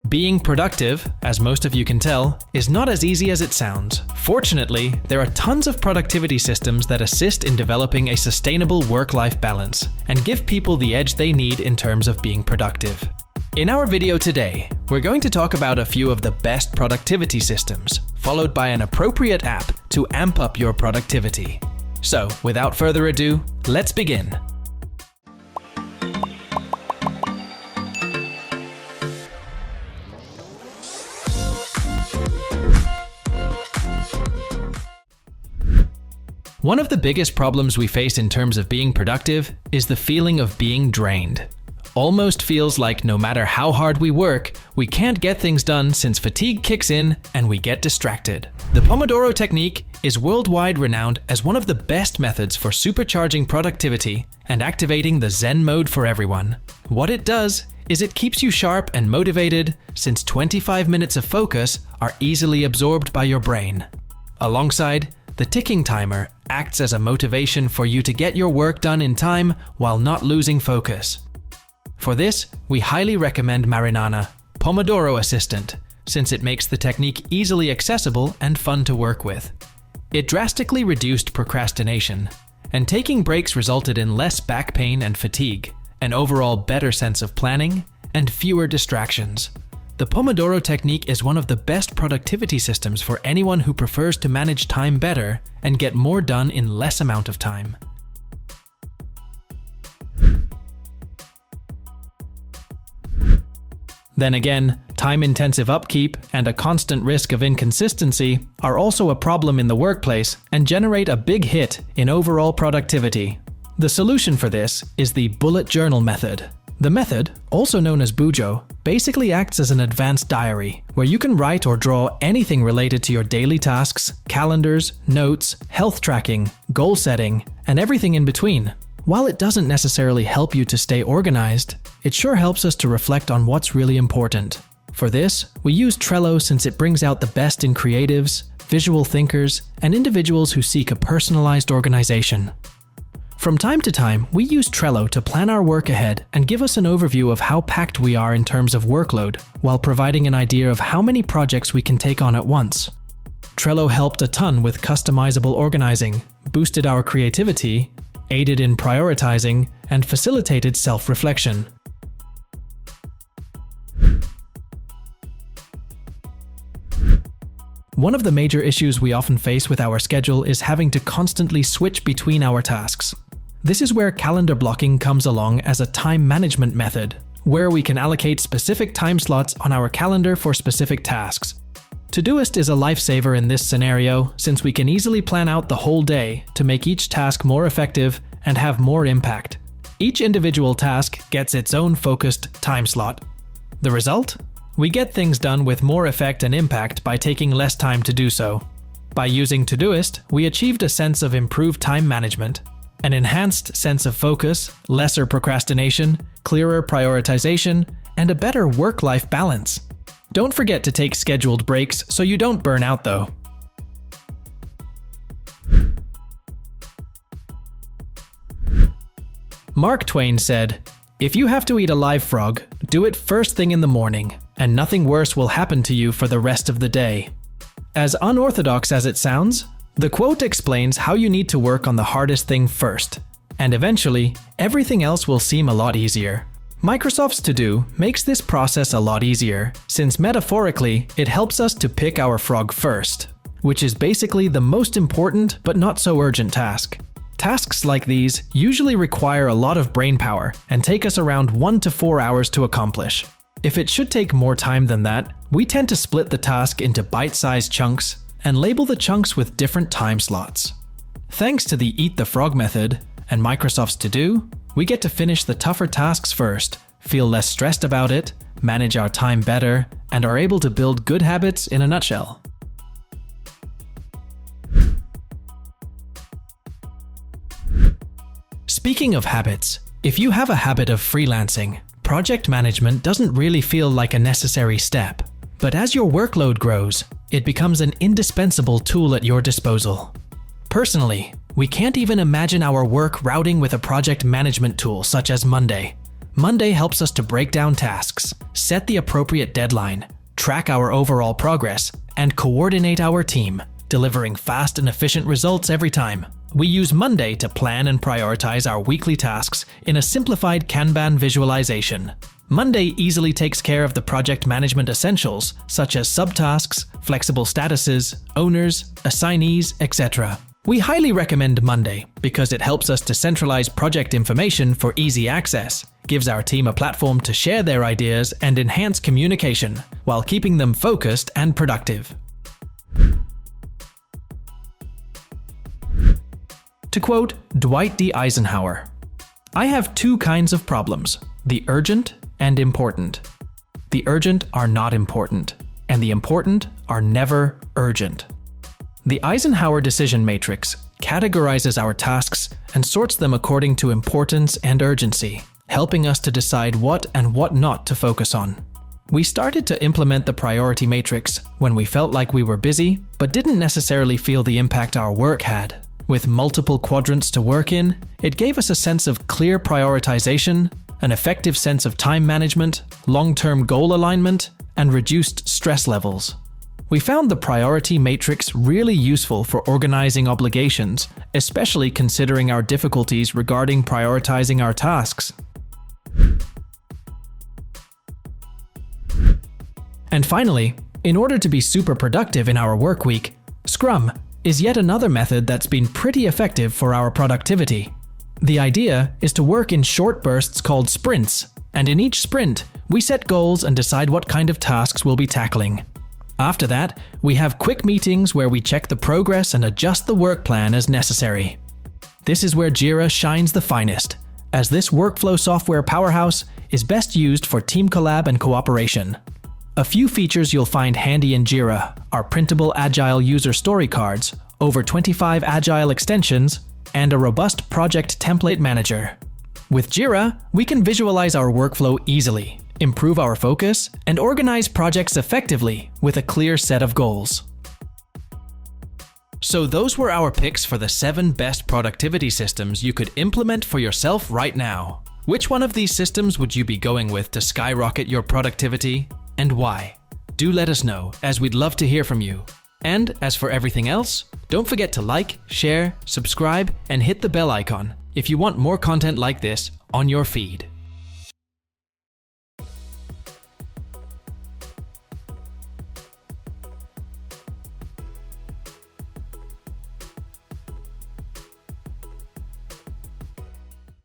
Being productive, as most of you can tell, is not as easy as it sounds. Fortunately, there are tons of productivity systems that assist in developing a sustainable work-life balance and give people the edge they need in terms of being productive. In our video today, we're going to talk about a few of the best productivity systems, followed by an appropriate app to amp up your productivity. So, without further ado, let's begin. One of the biggest problems we face in terms of being productive is the feeling of being drained. Almost feels like no matter how hard we work, we can't get things done since fatigue kicks in and we get distracted. The Pomodoro technique is worldwide renowned as one of the best methods for supercharging productivity and activating the Zen mode for everyone. What it does is it keeps you sharp and motivated since 25 minutes of focus are easily absorbed by your brain. Alongside, the ticking timer acts as a motivation for you to get your work done in time while not losing focus. For this, we highly recommend Marinana, Pomodoro Assistant, since it makes the technique easily accessible and fun to work with. It drastically reduced procrastination, and taking breaks resulted in less back pain and fatigue, an overall better sense of planning, and fewer distractions. The Pomodoro technique is one of the best productivity systems for anyone who prefers to manage time better and get more done in less amount of time. Then again, time-intensive upkeep and a constant risk of inconsistency are also a problem in the workplace and generate a big hit in overall productivity. The solution for this is the bullet journal method. The method, also known as Bujo, basically acts as an advanced diary where you can write or draw anything related to your daily tasks, calendars, notes, health tracking, goal setting, and everything in between. While it doesn't necessarily help you to stay organized, it sure helps us to reflect on what's really important. For this, we use Trello since it brings out the best in creatives, visual thinkers, and individuals who seek a personalized organization. From time to time, we use Trello to plan our work ahead and give us an overview of how packed we are in terms of workload, while providing an idea of how many projects we can take on at once. Trello helped a ton with customizable organizing, boosted our creativity, aided in prioritizing, and facilitated self-reflection. One of the major issues we often face with our schedule is having to constantly switch between our tasks. This is where calendar blocking comes along as a time management method, where we can allocate specific time slots on our calendar for specific tasks. Todoist is a lifesaver in this scenario since we can easily plan out the whole day to make each task more effective and have more impact. Each individual task gets its own focused time slot. The result? We get things done with more effect and impact by taking less time to do so. By using Todoist, we achieved a sense of improved time management, an enhanced sense of focus, lesser procrastination, clearer prioritization, and a better work-life balance. Don't forget to take scheduled breaks so you don't burn out though. Mark Twain said, "If you have to eat a live frog, do it first thing in the morning, and nothing worse will happen to you for the rest of the day." As unorthodox as it sounds, the quote explains how you need to work on the hardest thing first, and eventually, everything else will seem a lot easier. Microsoft's To-Do makes this process a lot easier, since metaphorically, it helps us to pick our frog first, which is basically the most important but not so urgent task. Tasks like these usually require a lot of brain power and take us around 1 to 4 hours to accomplish. If it should take more time than that, we tend to split the task into bite-sized chunks and label the chunks with different time slots. Thanks to the Eat the Frog method and Microsoft's To-Do, we get to finish the tougher tasks first, feel less stressed about it, manage our time better, and are able to build good habits in a nutshell. Speaking of habits, if you have a habit of freelancing, project management doesn't really feel like a necessary step. But as your workload grows, it becomes an indispensable tool at your disposal. Personally, we can't even imagine our work routing with a project management tool such as Monday. Monday helps us to break down tasks, set the appropriate deadline, track our overall progress, and coordinate our team, delivering fast and efficient results every time. We use Monday to plan and prioritize our weekly tasks in a simplified Kanban visualization. Monday easily takes care of the project management essentials, such as subtasks, flexible statuses, owners, assignees, etc. We highly recommend Monday because it helps us to centralize project information for easy access, gives our team a platform to share their ideas and enhance communication, while keeping them focused and productive. To quote Dwight D. Eisenhower, "I have two kinds of problems, the urgent and important. The urgent are not important, and the important are never urgent." The Eisenhower decision matrix categorizes our tasks and sorts them according to importance and urgency, helping us to decide what and what not to focus on. We started to implement the priority matrix when we felt like we were busy, but didn't necessarily feel the impact our work had. With multiple quadrants to work in, it gave us a sense of clear prioritization, an effective sense of time management, long-term goal alignment, and reduced stress levels. We found the priority matrix really useful for organizing obligations, especially considering our difficulties regarding prioritizing our tasks. And finally, in order to be super productive in our work week, Scrum is yet another method that's been pretty effective for our productivity. The idea is to work in short bursts called sprints, and in each sprint, we set goals and decide what kind of tasks we'll be tackling. After that, we have quick meetings where we check the progress and adjust the work plan as necessary. This is where Jira shines the finest, as this workflow software powerhouse is best used for team collab and cooperation. A few features you'll find handy in Jira are printable Agile user story cards, over 25 Agile extensions, and a robust project template manager. With Jira, we can visualize our workflow easily, improve our focus, and organize projects effectively with a clear set of goals. So those were our picks for the 7 best productivity systems you could implement for yourself right now. Which one of these systems would you be going with to skyrocket your productivity, and why? Do let us know, as we'd love to hear from you. And as for everything else, don't forget to like, share, subscribe, and hit the bell icon if you want more content like this on your feed.